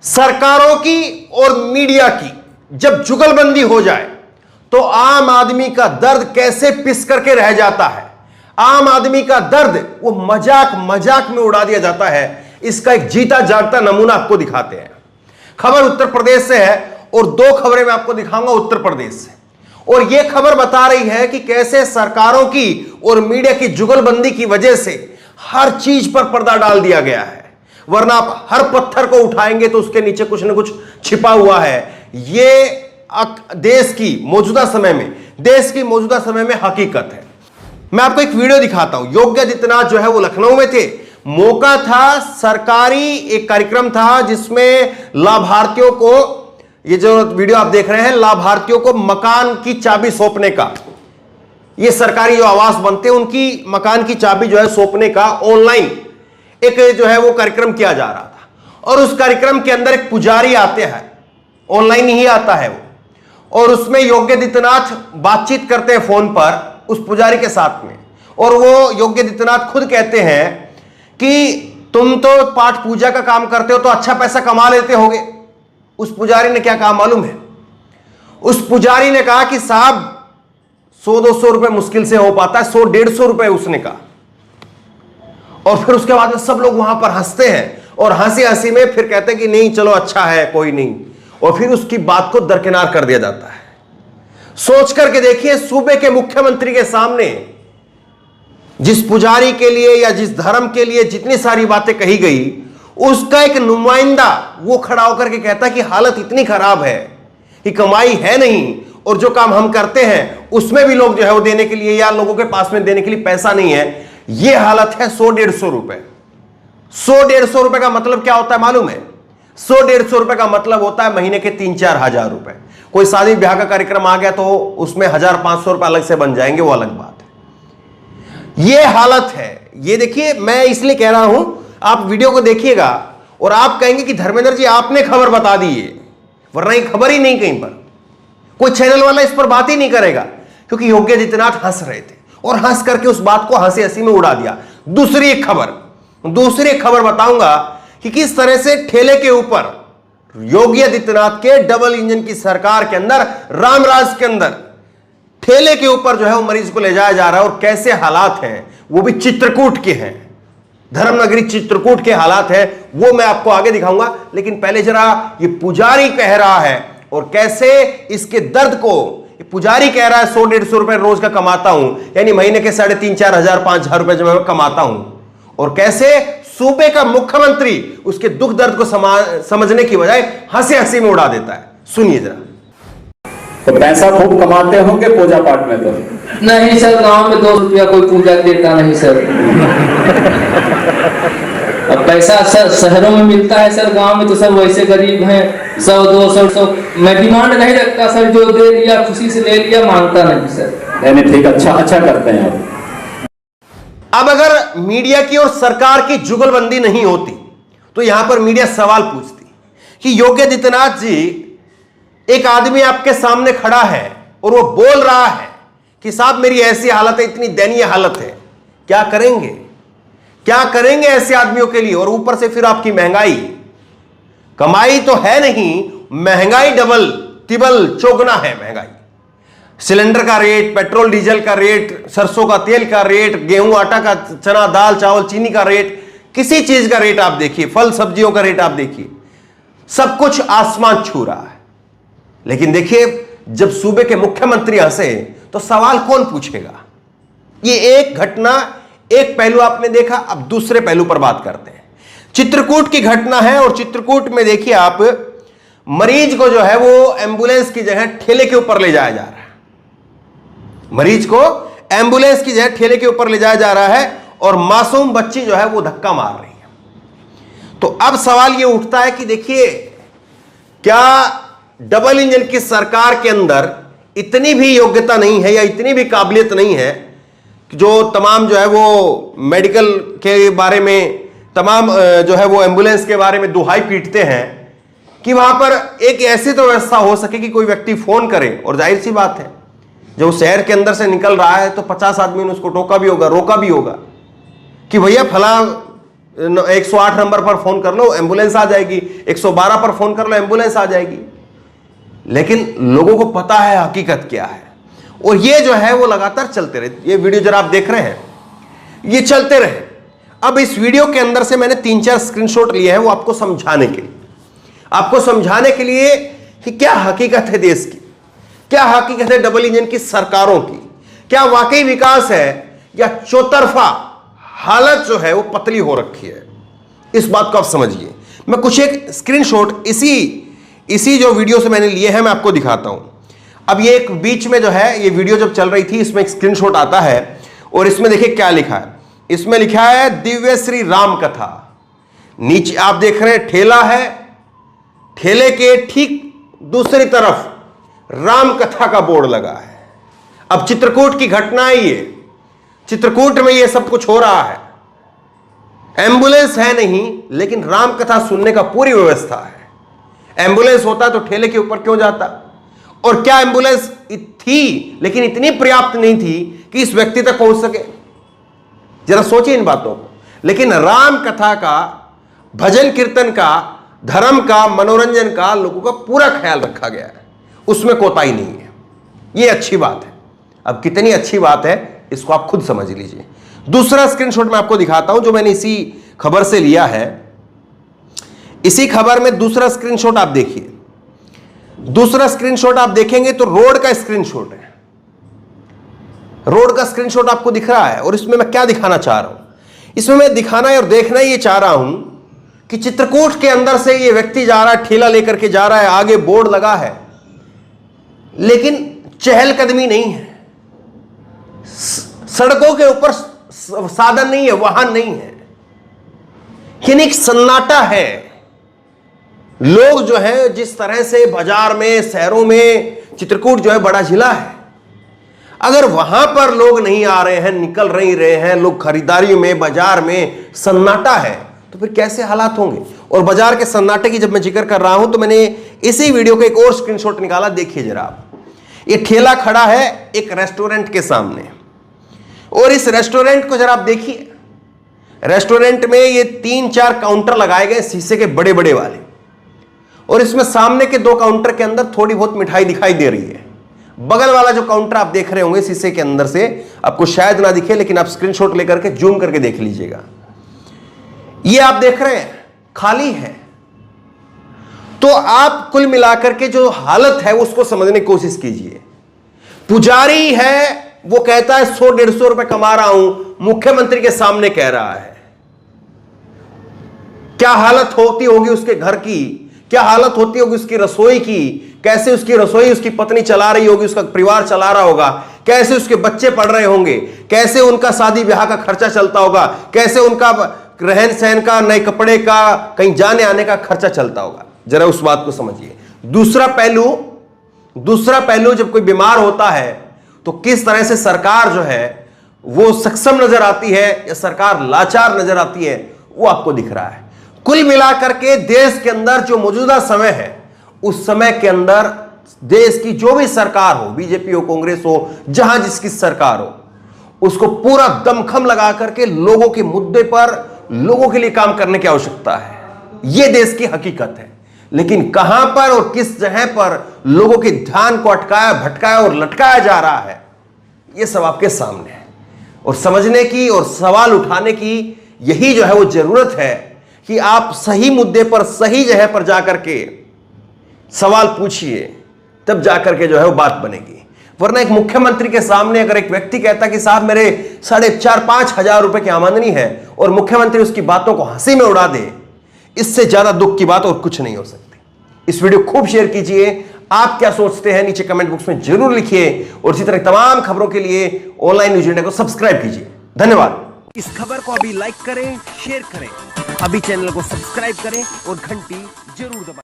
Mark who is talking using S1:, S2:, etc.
S1: सरकारों की और मीडिया की जब जुगलबंदी हो जाए तो आम आदमी का दर्द कैसे पिस करके रह जाता है। आम आदमी का दर्द वो मजाक मजाक में उड़ा दिया जाता है। इसका एक जीता जागता नमूना आपको दिखाते हैं। खबर उत्तर प्रदेश से है और दो खबरें मैं आपको दिखाऊंगा उत्तर प्रदेश से। और यह खबर बता रही है कि कैसे सरकारों की और मीडिया की जुगलबंदी की वजह से हर चीज पर पर्दा डाल दिया गया है, वरना आप हर पत्थर को उठाएंगे तो उसके नीचे कुछ ना कुछ छिपा हुआ है। यह देश की मौजूदा समय में हकीकत है। मैं आपको एक वीडियो दिखाता हूं। योगी आदित्यनाथ जो है वो लखनऊ में थे। मौका था, सरकारी एक कार्यक्रम था जिसमें लाभार्थियों को, ये जो वीडियो आप देख रहे हैं, लाभार्थियों को मकान की चाबी सौंपने का, ये सरकारी जो आवास बनते हैं उनकी मकान की चाबी जो है सौंपने का ऑनलाइन एक जो है वो कार्यक्रम किया जा रहा था। और उस कार्यक्रम के अंदर एक पुजारी आते हैं, ऑनलाइन ही आता है वो, और उसमें योगी आदित्यनाथ बातचीत करते हैं फोन पर उस पुजारी के साथ में। और वो योगी आदित्यनाथ खुद कहते हैं कि तुम तो पाठ पूजा का काम करते हो तो अच्छा पैसा कमा लेते होगे। उस पुजारी ने क्या कहा मालूम है? उस पुजारी ने कहा कि साहब 100-200 रुपए मुश्किल से हो पाता है, 100-150 रुपए उसने कहा। और फिर उसके बाद में सब लोग वहां पर हंसते हैं और हंसी हंसी में फिर कहते हैं कि नहीं चलो अच्छा है कोई नहीं, और फिर उसकी बात को दरकिनार कर दिया जाता है। सोच करके देखिए, सूबे के मुख्यमंत्री के सामने जिस पुजारी के लिए या जिस धर्म के लिए जितनी सारी बातें कही गई, उसका एक नुमाइंदा वो खड़ा होकर के कहता है कि हालत इतनी खराब है कि कमाई है नहीं, और जो काम हम करते हैं उसमें भी लोग जो है वो देने के लिए या लोगों के पास में देने के लिए पैसा नहीं है। ये हालत है 100-150 रुपए। 100-150 रुपए का मतलब क्या होता है मालूम है? 100-150 रुपए का मतलब होता है महीने के 3-4 हजार रुपए। कोई शादी ब्याह का कार्यक्रम आ गया तो उसमें 1,500 रुपए अलग से बन जाएंगे, वो अलग बात है। ये हालत है। ये देखिए, मैं इसलिए कह रहा हूं, आप वीडियो को देखिएगा और आप कहेंगे कि धर्मेंद्र जी आपने खबर बता दी है, वरना ये खबर ही नहीं कहीं पर, कोई चैनल वाला इस पर बात ही नहीं करेगा। क्योंकि योगी आदित्यनाथ हंस रहे थे और हंस करके उस बात को हंसी हंसी में उड़ा दिया। दूसरी एक खबर बताऊंगा कि किस तरह से ठेले के ऊपर योगी आदित्यनाथ के डबल इंजन की सरकार के अंदर, रामराज के अंदर ठेले के ऊपर जो है वो मरीज को ले जाया जा रहा है और कैसे हालात हैं, वो भी चित्रकूट के हैं, धर्मनगरी चित्रकूट के हालात हैं, वो मैं आपको आगे दिखाऊंगा। लेकिन पहले जरा ये पुजारी कह रहा है और कैसे इसके दर्द को, पुजारी कह रहा है 100-150 रुपए रोज का कमाता हूं, यानी महीने के 3,500 4,000 5,000 रुपए जो मैं कमाता हूं, और कैसे सूबे का मुख्यमंत्री उसके दुख दर्द को समझने की बजाय हंसी हंसी में उड़ा देता है। सुनिए जरा।
S2: तो पैसा खूब कमाते होंगे पूजा पाठ में? तो
S3: नहीं सर, गांव में 2 रुपया कोई पूजा देता नहीं सर। अब पैसा सर शहरों में मिलता है सर, गांव में तो सब वैसे गरीब हैं, 100-200 मैं डिमांड नहीं रखता सर, जो दे लिया खुशी से ले लिया, मांगता नहीं सर।
S2: नहीं ठीक, अच्छा करते हैं आप।
S1: अब अगर मीडिया की और सरकार की जुगलबंदी नहीं होती तो यहां पर मीडिया सवाल पूछती कि योगी आदित्यनाथ जी, एक आदमी आपके सामने खड़ा है और वो बोल रहा है कि साहब मेरी ऐसी हालत है, इतनी दयनीय हालत है, क्या करेंगे ऐसे आदमियों के लिए? और ऊपर से फिर आपकी महंगाई, कमाई तो है नहीं, महंगाई डबल तिबल चौगुना है महंगाई। सिलेंडर का रेट, पेट्रोल डीजल का रेट, सरसों का तेल का रेट, गेहूं आटा का, चना दाल चावल चीनी का रेट, किसी चीज का रेट आप देखिए, फल सब्जियों का रेट आप देखिए, सब कुछ आसमान छू रहा है। लेकिन देखिए, जब सूबे के मुख्यमंत्री हंसे तो सवाल कौन पूछेगा? ये एक घटना, एक पहलू आपने देखा। अब दूसरे पहलू पर बात करते हैं। चित्रकूट की घटना है और चित्रकूट में देखिए आप, मरीज को जो है वो एम्बुलेंस की जगह ठेले के ऊपर ले जाया जा रहा है। मरीज को एम्बुलेंस की जगह ठेले के ऊपर ले जाया जा रहा है और मासूम बच्ची जो है वो धक्का मार रही है। तो अब सवाल ये उठता है कि देखिए, क्या डबल इंजन की सरकार के अंदर इतनी भी योग्यता नहीं है या इतनी भी काबिलियत नहीं है कि जो तमाम जो है वो मेडिकल के बारे में, तमाम जो है वो एम्बुलेंस के बारे में दुहाई पीटते हैं कि वहां पर एक ऐसी तो व्यवस्था हो सके कि कोई व्यक्ति फोन करे, और जाहिर सी बात है जो शहर के अंदर से निकल रहा है तो 50 आदमी ने उसको टोका भी होगा, रोका भी होगा कि भैया फला 108 नंबर पर फोन कर लो, एम्बुलेंस आ जाएगी, 112 पर फोन कर लो, एम्बुलेंस आ जाएगी। लेकिन लोगों को पता है हकीकत क्या है, और ये जो है वो लगातार चलते रहे। ये वीडियो जरा आप देख रहे हैं, ये चलते रहे। अब इस वीडियो के अंदर से मैंने 3-4 स्क्रीनशॉट लिए हैं, वो आपको समझाने के लिए, कि क्या हकीकत है देश की, क्या हकीकत है डबल इंजन की सरकारों की, क्या वाकई विकास है या चौतरफा हालत जो है वो पतली हो रखी है। इस बात को आप समझिए। मैं कुछ एक स्क्रीनशॉट इसी जो वीडियो से मैंने लिए हैं मैं आपको दिखाता हूं। अब ये एक बीच में जो है, ये वीडियो जब चल रही थी, इसमें एक स्क्रीनशॉट आता है और इसमें देखिए क्या लिखा है। इसमें लिखा है दिव्य श्री राम कथा। नीचे आप देख रहे हैं ठेला है, ठेले के ठीक दूसरी तरफ राम कथा का बोर्ड लगा है। अब चित्रकूट की घटना है ये, चित्रकूट में ये सब कुछ हो रहा है। एम्बुलेंस है नहीं, लेकिन राम कथा सुनने का पूरी व्यवस्था है। एम्बुलेंस होता तो ठेले के ऊपर क्यों जाता? और क्या एम्बुलेंस थी, लेकिन इतनी पर्याप्त नहीं थी कि इस व्यक्ति तक पहुंच सके? जरा सोचिए इन बातों को। लेकिन राम कथा का, भजन कीर्तन का, धर्म का, मनोरंजन का लोगों का पूरा ख्याल रखा गया है, उसमें कोताही नहीं है। यह अच्छी बात है। अब कितनी अच्छी बात है इसको आप खुद समझ लीजिए। दूसरा स्क्रीनशॉट मैं आपको दिखाता हूं जो मैंने इसी खबर से लिया है। इसी खबर में दूसरा स्क्रीनशॉट आप देखिए। दूसरा स्क्रीनशॉट आप देखेंगे तो रोड का स्क्रीनशॉट है। रोड का स्क्रीनशॉट आपको दिख रहा है, और इसमें मैं क्या दिखाना चाह रहा हूं? इसमें मैं दिखाना और देखना ये चाह रहा हूं कि चित्रकूट के अंदर से ये व्यक्ति जा रहा है, ठेला लेकर के जा रहा है, आगे बोर्ड लगा है, लेकिन चहलकदमी नहीं है, सड़कों के ऊपर साधन नहीं है, वाहन नहीं है, यानी एक सन्नाटा है। लोग जो है जिस तरह से बाजार में, शहरों में, चित्रकूट जो है बड़ा जिला है, अगर वहां पर लोग नहीं आ रहे हैं, निकल नहीं रहे हैं, लोग खरीदारी में, बाजार में सन्नाटा है, तो फिर कैसे हालात होंगे? और बाजार के सन्नाटे की जब मैं जिक्र कर रहा हूं तो मैंने इसी वीडियो का एक और स्क्रीनशॉट निकाला। देखिए जरा आप, ये ठेला खड़ा है एक रेस्टोरेंट के सामने, और इस रेस्टोरेंट को जरा आप देखिए। रेस्टोरेंट में ये 3-4 काउंटर लगाए गए शीशे के बड़े बड़े वाले, और इसमें सामने के 2 काउंटर के अंदर थोड़ी बहुत मिठाई दिखाई दे रही है। बगल वाला जो काउंटर आप देख रहे होंगे शीशे के अंदर से, आपको शायद ना दिखे, लेकिन आप स्क्रीनशॉट लेकर के जूम करके देख लीजिएगा। ये आप देख रहे हैं खाली है। तो आप कुल मिलाकर के जो हालत है उसको समझने की कोशिश कीजिए। पुजारी है, वो कहता है 100-150 रुपए कमा रहा हूं, मुख्यमंत्री के सामने कह रहा है। क्या हालत होती होगी उसके घर की, क्या हालत होती होगी उसकी रसोई की, कैसे उसकी रसोई उसकी पत्नी चला रही होगी, उसका परिवार चला रहा होगा, कैसे उसके बच्चे पढ़ रहे होंगे, कैसे उनका शादी ब्याह का खर्चा चलता होगा, कैसे उनका रहन सहन का, नए कपड़े का, कहीं जाने आने का खर्चा चलता होगा। जरा उस बात को समझिए। दूसरा पहलू, जब कोई बीमार होता है तो किस तरह से सरकार जो है वो सक्षम नजर आती है या सरकार लाचार नजर आती है, वो आपको दिख रहा है। कुल मिलाकर के देश के अंदर जो मौजूदा समय है, उस समय के अंदर देश की जो भी सरकार हो, बीजेपी हो, कांग्रेस हो, जहां जिसकी सरकार हो, उसको पूरा दमखम लगा करके लोगों के मुद्दे पर, लोगों के लिए काम करने की आवश्यकता है। यह देश की हकीकत है। लेकिन कहां पर और किस जगह पर लोगों के ध्यान को अटकाया, भटकाया और लटकाया जा रहा है, यह सब आपके सामने है। और समझने की और सवाल उठाने की यही जो है वो जरूरत है कि आप सही मुद्दे पर, सही जगह पर जाकर के सवाल पूछिए, तब जाकर के जो है वो बात बनेगी। वरना एक मुख्यमंत्री के सामने अगर एक व्यक्ति कहता कि साहब मेरे 4,500-5 हजार रुपए की आमदनी है, और मुख्यमंत्री उसकी बातों को हंसी में उड़ा दे, इससे ज्यादा दुख की बात और कुछ नहीं हो सकती। इस वीडियो खूब शेयर कीजिए। आप क्या सोचते हैं नीचे कमेंट बॉक्स में जरूर लिखिए, और इसी तरह तमाम खबरों के लिए ऑनलाइन न्यूज इंडिया को सब्सक्राइब कीजिए। धन्यवाद।
S4: इस खबर को अभी लाइक करें, शेयर करें, अभी चैनल को सब्सक्राइब करें और घंटी जरूर दबाएं।